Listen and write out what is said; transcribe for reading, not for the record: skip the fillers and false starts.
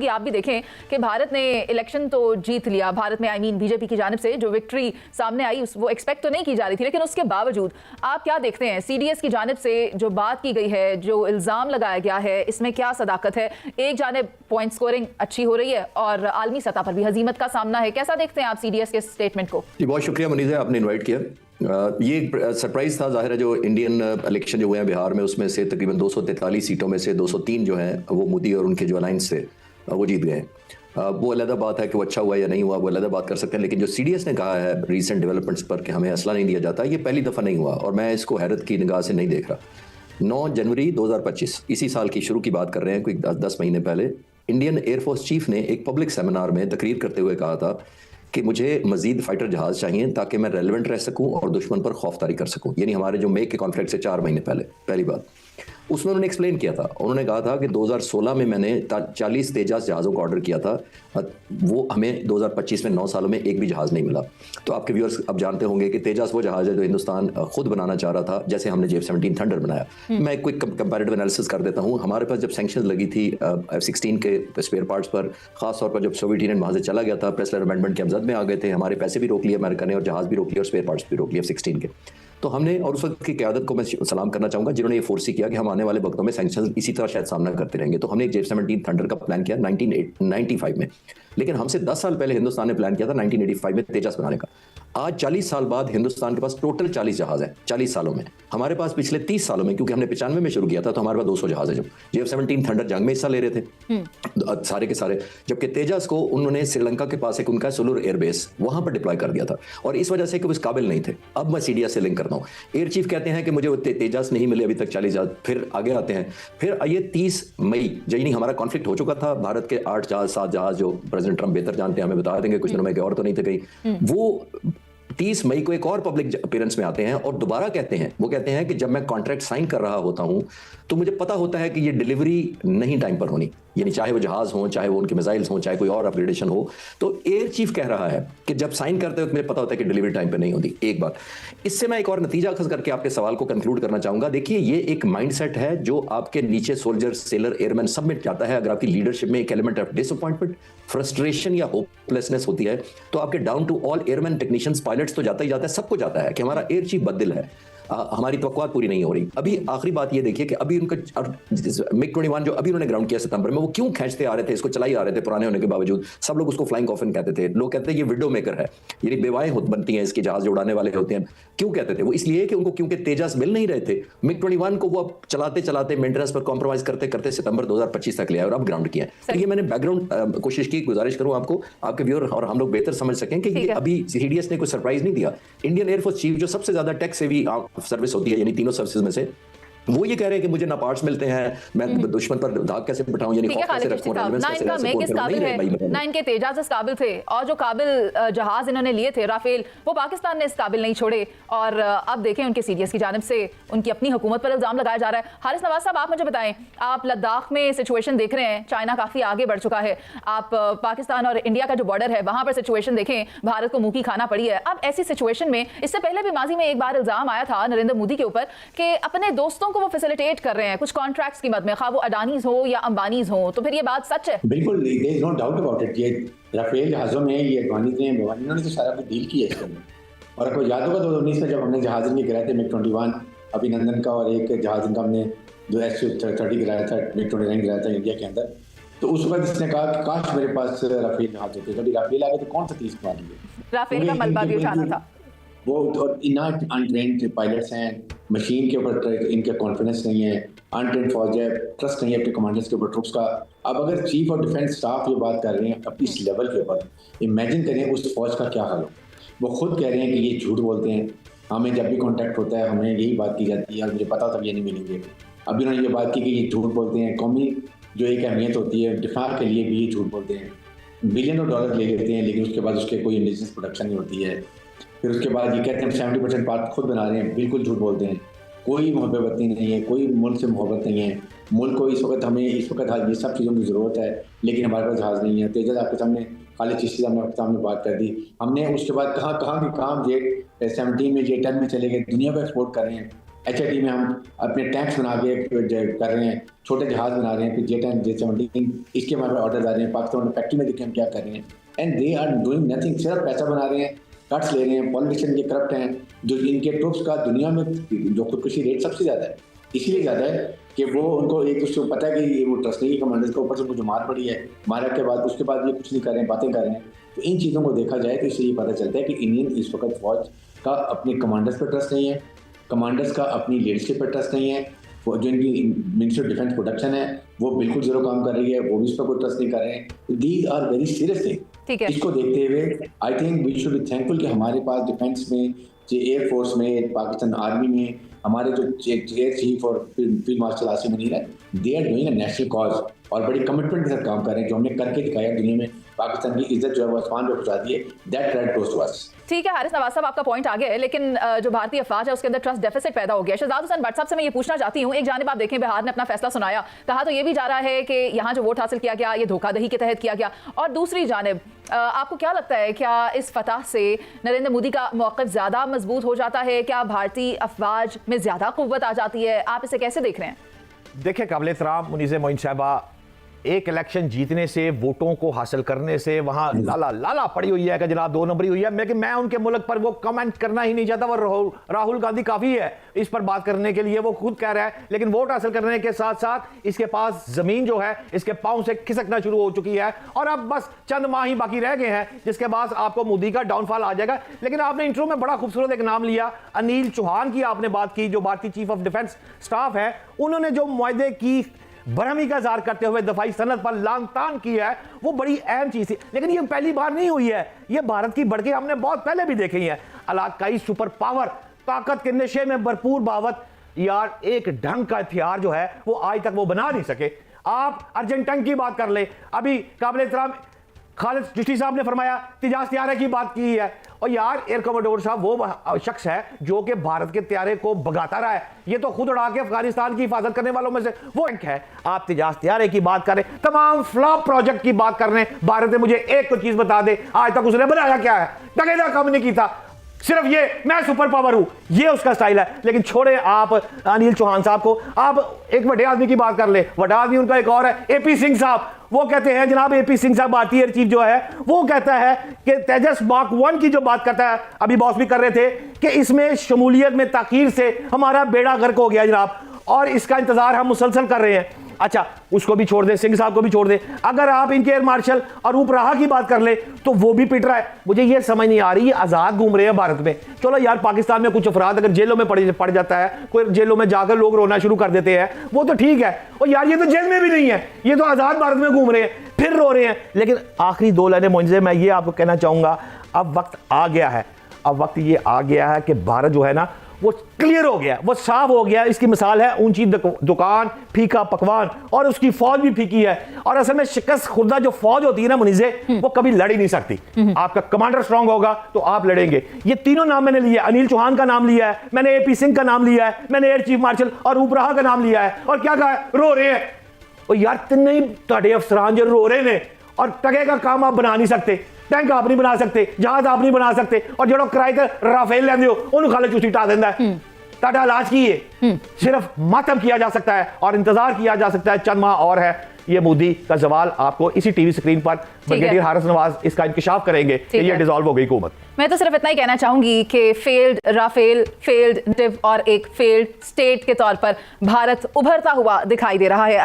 कि आप भी देखें कि भारत ने इलेक्शन तो जीत लिया, भारत में बीजेपी की जानिब से जो विक्ट्री सामने आई वो एक्सपेक्ट तो नहीं की जा रही थी, लेकिन उसके बावजूद आप क्या देखते हैं सीडीएस की जानिब से जो बात की गई है, जो इल्ज़ाम लगाया गया है, इसमें क्या सदाकत है? एक जानिब पॉइंट स्कोरिंग अच्छी हो रही है और आलमी सतह पर भी हजीमत का सामना है, कैसा देखते हैं आप सीडीएस के स्टेटमेंट को? जी, बहुत शुक्रिया मुनीज़, आपने इन्वाइट किया। ये एक सरप्राइज था। जाहिर है जो इंडियन इलेक्शन जो हुए हैं बिहार में, उसमें से तकरीबन 243 सीटों में से 203 जो हैं वो मोदी और उनके जो अलायंस थे वो जीत गए। वो अलग बात है कि वो अच्छा हुआ या नहीं हुआ, वो अलग बात कर सकते हैं, लेकिन जो सीडीएस ने कहा है रीसेंट डेवलपमेंट्स पर कि हमें असला नहीं दिया जाता, ये पहली दफ़ा नहीं हुआ और मैं इसको हैरत की निगाह से नहीं देख रहा। 9 जनवरी 2025 इसी साल की शुरू की बात कर रहे हैं, कोई 10 महीने पहले इंडियन एयरफोर्स चीफ ने एक पब्लिक सेमिनार में तकरीर करते हुए कहा था कि मुझे मजीद फाइटर जहाज चाहिए ताकि मैं रेलेवेंट रह सकूं और दुश्मन पर खौफदारी कर सकूं। यानी हमारे जो मेक के कॉन्फ्लिक्ट से 4 महीने पहले पहली बात उसमें उन्होंने एक्सप्लेन किया था। उन्होंने कहा था कि 2016 में मैंने 40 तेजास जहाज़ों का ऑर्डर किया था, वो हमें 2025 में 9 सालों में एक भी जहाज़ नहीं मिला। तो आपके व्यूअर्स अब जानते होंगे कि तेजास वो जहाज़ है जो हिंदुस्तान खुद बनाना चाह रहा था, जैसे हमने F-17 थंडर बनाया। मैं क्विक कंपैरेटिव एनालिसिस कर देता हूँ। हमारे पास जब सैंक्शन लगी थी F-16 के स्पेयर पार्ट्स पर, खासतौर पर जब सोवियत यूनियन वहाँ से चला गया था, प्रेसलर अमेंडमेंट के अमजद में आ गए थे, हमारे पैसे भी रोक लिए अमेरिका ने और जहाज़ भी रोक लिया और स्पेयर पार्ट्स भी रोक लिए F-16 के। तो हमने, और उस वक्त की क़यादत को मैं सलाम करना चाहूँगा जिन्होंने ये फोर्सी किया कि हम आने वाले वक्तों में सैंक्शन इसी तरह शायद सामना करते रहेंगे। तो हमने एक F-17 थंडर का प्लान किया 1995 में, लेकिन हमसे 10 साल पहले हिंदुस्तान ने प्लान किया था 1985 में तेजस बनाने का। आज 40 साल बाद हिंदुस्तान के पास टोटल 40 जहाज है 40 सालों में। हमारे पास पिछले 30 सालों में, क्योंकि हमने 95 में शुरू किया था, तो हमारे पास 200 जहाज है। जब F-17 थंडर जंग में हिस्सा ले रहे थे सारे के सारे, जबकि तेजस को उन्होंने श्रीलंका के पास एक उनका सोलर एयरबेस वहां पर डिप्लॉय कर दिया था और इस वजह से कि वो इस काबिल नहीं थे। अब मैं सीडीएस से लिंक करता हूँ। एयर चीफ कहते हैं कि मुझे तेजस नहीं मिले अभी तक 40 जहाज। फिर आगे आते हैं, फिर ये 30 मई यानी हमारा कॉन्फ्लिक्ट हो चुका था। भारत के 8 जहाज 7 जहाज, जो प्रेसिडेंट ट्रंप बेहतर जानते हैं, हमें बता देंगे, कुछ दिनों में और तो नहीं थे कहीं, वो 30 मई को एक और पब्लिक अपीयरेंस में आते हैं और दोबारा कहते हैं, वो कहते हैं कि जब मैं कॉन्ट्रैक्ट साइन कर रहा होता हूं तो मुझे पता होता है कि ये डिलीवरी नहीं टाइम पर होनी, यानी चाहे वो जहाज हो, चाहे वो उनके मिसाइल्स हो, चाहे कोई और अपग्रेडेशन हो। तो एयर चीफ कह रहा है कि जब साइन करते वक्त मुझे पता होता है कि डिलीवरी टाइम पर नहीं होती। एक बात, इससे मैं एक और नतीजा अखज़ करके आपके सवाल को कंक्लूड करना चाहूंगा। देखिए, ये एक माइंडसेट है जो आपके नीचे सोल्जर, सेलर, एयरमैन सब में जाता है। अगर आपकी लीडरशिप में एक एलिमेंट ऑफ डिसअपॉइंटमेंट, फ्रस्ट्रेशन या होपलेसनेस होती है, तो आपके down to all airmen, technicians, pilots तो जाता ही जाता है, सबको जाता है कि हमारा एयर चीफ बददिल है, हमारी तवक्कुआत पूरी नहीं हो रही। अभी आखिरी बात ये देखिए कि अभी उनका MiG-21 जो अभी उन्होंने ग्राउंड किया सितंबर में, वो क्यों खींचते आ रहे थे, इसको चलाई आ रहे थे पुराने होने के बावजूद। सब लोग उसको फ्लाइंग कॉफिन कहते थे, लोग कहते थे ये विडो मेकर है, यानी बेवाएं बनती हैं इसके जहाज जो उड़ाने वाले होते हैं। क्यों कहते थे वो? इसलिए कि उनको क्योंकि तेजस मिल नहीं रहे थे। MiG-21 को वो चलाते चलाते मेंटेनेंस पर कॉम्प्रोमाइज करते करते सितंबर 2025 तक ले आए और अब ग्राउंड किया। तो ये मैंने बैकग्राउंड कोशिश की, गुजारिश करूं आपको, आपके व्यूअर और हम लोग बेहतर समझ सकें कि अभी सीडीएस ने कोई सरप्राइज नहीं दिया। इंडियन एयरफोर्स चीफ, जो सबसे ज्यादा टेक सेवी सर्विस होती है यानी तीनों सर्विसेज में से, वो ये कह रहे हैं कि मुझे ना पार्ट्स मिलते हैं, मैं दुश्मन पर दाग कैसे बिठाऊं, यानी खौफ कैसे रखूं, ना इनका मेक इस काबिल है, ना इनके तेजस इस काबिल थे, और जो काबिल जहाज इन्होंने लिए थे राफेल, वो पाकिस्तान ने इस काबिल नहीं छोड़े। और अब देखें उनके सीडीएस की जानिब से उनकी अपनी हुकूमत पर इल्जाम लगाया जा रहा है। हारिस नवाज साहब, आप मुझे बताएं, आप लद्दाख में सिचुएशन देख रहे हैं, चाइना काफी आगे बढ़ चुका है, आप पाकिस्तान और इंडिया का जो बॉर्डर है वहां पर सिचुएशन देखें, भारत को मुंह की खाना पड़ी है। अब ऐसी सिचुएशन में, इससे पहले भी माजी में एक बार इल्जाम आया था नरेंद्र मोदी के ऊपर कि अपने दोस्तों को वो फैसिलिटेट कर रहे हैं कुछ कॉन्ट्रैक्ट्स की मद में, खा वो अडानीज हो या अंबानीज हो, तो फिर ये बात सच है? बिल्कुल, there is no doubt about it. ये राफेल जहाजों में ये अडानी ने, इन्होंने तो सारा कुछ डील किया इसके अंदर। और आपको याद होगा 2019 में जब हमने जहाज इनके गिराए थे MiG-21 अभिनंदन का, और एक जहाज इनका हमने जो S-30 गिराया था, MiG-29 गिराया था इंडिया के अंदर, तो उस वक्त इसने कहा कि काश मेरे पास राफेल जहाज होते। जब राफेल आ गए तो कौन सा 30 मार लिए, राफेल का मलबा भी उठाना था वो। और इना अनट्रेन्ड पायलट्स हैं, मशीन के ऊपर इनका कॉन्फिडेंस नहीं है, अनट्रेन्ड फौज है, ट्रस्ट नहीं है अपने कमांडर्स के ऊपर, ट्रुप्स का। अब अगर चीफ ऑफ डिफेंस स्टाफ ये बात कर रहे हैं अब इस लेवल के ऊपर, इमेजिन करें उस फौज का क्या हाल हो। वो खुद कह रहे हैं कि ये झूठ बोलते हैं, हमें जब भी कॉन्टैक्ट होता है हमें यही बात की जाती है और मुझे पता था ये नहीं मिलेंगे। अभी उन्होंने ये बात की कि ये झूठ बोलते हैं, कौमी जो एक अहमियत होती है दिफा के लिए भी ये झूठ बोलते हैं। बिलियन डॉलर ले लेते हैं, लेकिन उसके बाद उसके कोई इंडिजिनस प्रोडक्शन नहीं होती है। फिर उसके बाद ये कहते हैं 70% पार्ट खुद बना रहे हैं, बिल्कुल झूठ बोलते हैं। कोई मोहब्बत नहीं है, कोई मुल्क से मोहब्बत नहीं है। मुल्क को इस वक्त ये सब चीज़ों की ज़रूरत है, लेकिन हमारे पास जहाज़ नहीं है। तेजस आपके सामने, खालिद चिश्ती साहब ने आपके सामने बात कर दी। हमने उसके बाद कहाँ के काम J-17 में J-10 में चले गए, दुनिया को एक्सपोर्ट कर रहे हैं। HIT में हम अपने टैंक्स बना के कर रहे हैं, छोटे जहाज बना रहे हैं, फिर J-10 J-17 इसके हमारे ऑर्डर आ रहे हैं। पाकिस्तान में फैक्ट्री में देखिए हम क्या कर रहे हैं, and they are doing nothing, सिर्फ पैसा बना रहे हैं, कट्स ले रहे हैं। पॉलिटिशियन के करप्ट हैं, जो इनके ट्रूप्स का दुनिया में जो खुदकुशी रेट सबसे ज़्यादा है, इसलिए ज़्यादा है कि वो उनको एक दूसरे को पता है कि वो ट्रस्ट नहीं है कमांडर्स के ऊपर से, उनको जो मार पड़ी है, मारा के बाद उसके बाद ये कुछ नहीं कर रहे हैं, बातें कर रहे हैं। तो इन चीज़ों को देखा जाए तो इससे ये पता चलता है कि इंडियन इस वक्त फौज का अपने कमांडर्स पर ट्रस्ट नहीं है, कमांडर्स का अपनी लीडरशिप पर ट्रस्ट नहीं है। जो इनकी मिनिस्ट्री ऑफ डिफेंस प्रोडक्शन है वो बिल्कुल जीरो काम कर रही है, वो भी इस पर कोई ट्रस्ट नहीं कर रहे हैं। These are very serious thing. इसको देखते हुए I think we should be thankful कि हमारे पास डिफेंस में, एयर फोर्स में, पाकिस्तान आर्मी में हमारे जो एयर चीफ और फील्ड मार्शल आसिम मुनीर है, they are doing a national cause और बड़ी कमिटमेंट के साथ काम कर रहे हैं, जो हमने करके दिखाया दुनिया में, पाकिस्तान की इज्जत जो है वो आसमान पे पहुंचा दी है। That credit goes to us. ठीक है हारिस नवाज साहब, आपका पॉइंट आ गया है, लेकिन जो भारतीय अफवाज है उसके अंदर ट्रस्ट डेफिसिट पैदा हो गया है। शहजाद हुसैन भट्ट साहब से मैं ये पूछना चाहती हूँ, एक जानिब आप देखें बिहार ने अपना फैसला सुनाया, कहा तो ये भी जा रहा है कि यहाँ जो वोट हासिल किया गया ये धोखाधड़ी के तहत किया गया, और दूसरी जानिब आपको क्या लगता है, क्या इस फतह से नरेंद्र मोदी का मौक़िफ़ ज़्यादा मजबूत हो जाता है? क्या भारतीय अफवाज में ज़्यादा क़ुव्वत आ जाती है? आप इसे कैसे देख रहे हैं? देखिए, काबिल एहतराम मुनीज़ मोइन साहबा, एक इलेक्शन जीतने से, वोटों को हासिल करने से वहां लाला पड़ी हुई है कि जनाब 2 नंबरी हुई है, लेकिन मैं उनके मुल्क पर वो कमेंट करना ही नहीं चाहता। वो राहुल गांधी काफी है इस पर बात करने के लिए, वो खुद कह रहा है, लेकिन वोट हासिल करने के साथ साथ इसके पास जमीन जो है इसके पांव से खिसकना शुरू हो चुकी है, और अब बस चंद माह ही बाकी रह गए हैं जिसके बाद आपको मोदी का डाउनफॉल आ जाएगा। लेकिन आपने इंट्रो में बड़ा खूबसूरत एक नाम लिया, अनिल चौहान की आपने बात की, जो भारतीय चीफ ऑफ डिफेंस स्टाफ है, उन्होंने जो मुआहदे की बरहमी का इज़हार करते हुए दफाई सनद पर लानतान की है, वो बड़ी अहम चीज थी। लेकिन ये पहली बार नहीं हुई है, ये भारत की बढ़के हमने बहुत पहले भी देखी है। इलाकाई सुपर पावर, ताकत के नशे में भरपूर बावत, यार एक ढंग का हथियार जो है वो आज तक वो बना नहीं सके। आप अर्जेंटाइन की बात कर ले, अभी काबिल एहतराम खालिद चिश्ती साहब ने फरमाया तिजाज त्यारे की बात की है, और यार एयर कमोडोर साहब वो शख्स है जो कि भारत के त्यारे को भगाता रहा है, ये तो खुद उड़ा के अफगानिस्तान की हिफाजत करने वालों में से वो एक है। आप तिजाज त्यारे की बात करें, तमाम फ्लॉप प्रोजेक्ट की बात कर रहे हैं। भारत ने मुझे एक तो चीज बता दे, आज तक उसने बनाया क्या है? टकेदा कम नहीं की था, सिर्फ ये मैं सुपर पावर हूं, ये उसका स्टाइल है। लेकिन छोड़े आप अनिल चौहान साहब को, आप एक बड़े आदमी की बात कर ले। बड़ा आदमी उनका एक और है, AP सिंह साहब। वो कहते हैं, जनाब AP सिंह साहब भारतीय एयर चीफ जो है, वो कहता है कि तेजस मार्क 1 की जो बात करता है, अभी बॉस भी कर रहे थे कि इसमें शमूलियत में ताखीर से हमारा बेड़ा गर्क हो गया जनाब, और इसका इंतजार हम मुसलसल कर रहे हैं। अच्छा, उसको भी छोड़ दे, सिंह साहब को भी छोड़ दे। अगर आप इनके एयर मार्शल और उपराहा की बात कर ले तो वो भी पिट रहा है। मुझे ये समझ नहीं आ रही, ये आजाद घूम रहे हैं भारत में। चलो यार, पाकिस्तान में कुछ अफराद अगर जेलों में पड़ जाता है, कोई जेलों में जाकर लोग रोना शुरू कर देते हैं, वो तो ठीक है। और यार ये तो जेल में भी नहीं है, ये तो आजाद भारत में घूम रहे हैं, फिर रो रहे हैं। लेकिन आखिरी 2 लाइनें मुझे, मैं ये आपको कहना चाहूंगा, अब वक्त आ गया है, अब वक्त ये आ गया है कि भारत जो है ना वो क्लियर हो गया, वो साफ हो गया। इसकी मिसाल है ऊंची दुकान, फीका पकवान, और उसकी फौज भी फीकी है। और असल में शिकस्त खुर्दा जो फौज होती है ना मुनीज़े, वो कभी लड़ ही नहीं सकती। आपका कमांडर स्ट्रांग होगा तो आप लड़ेंगे। ये तीनों नाम मैंने लिए, अनिल चौहान का नाम लिया है मैंने, AP सिंह का नाम लिया है मैंने, एयर चीफ मार्शल और उपराहा का नाम लिया है, और क्या कहा है? रो रहे हैं। और यार नहीं, ਤੁਹਾਡੇ अफसरान जो रो रहे हैं, और टके का काम आप बना नहीं सकते, टैंक आप नहीं बना सकते, जहाज आप नहीं बना सकते, और जो किराए ते राफेल लेंदे हो उन्होंने खाली चुस्ती टा देंदा है। ताड़ा इलाज की है, सिर्फ मातम किया जा सकता है और इंतजार किया जा सकता है। चंद माह और है, ये मोदी का जवाल आपको इसी टीवी स्क्रीन पर ब्रिगेडियर हारिस नवाज इसका इंकशाफ करेंगे कि ये डिसॉल्व हो गई हुकूमत। मैं तो सिर्फ इतना ही कहना चाहूंगी कि फेल्ड राफेल, फेल्ड नेटिव और एक फेल्ड स्टेट के तौर पर भारत उभरता हुआ दिखाई दे रहा है।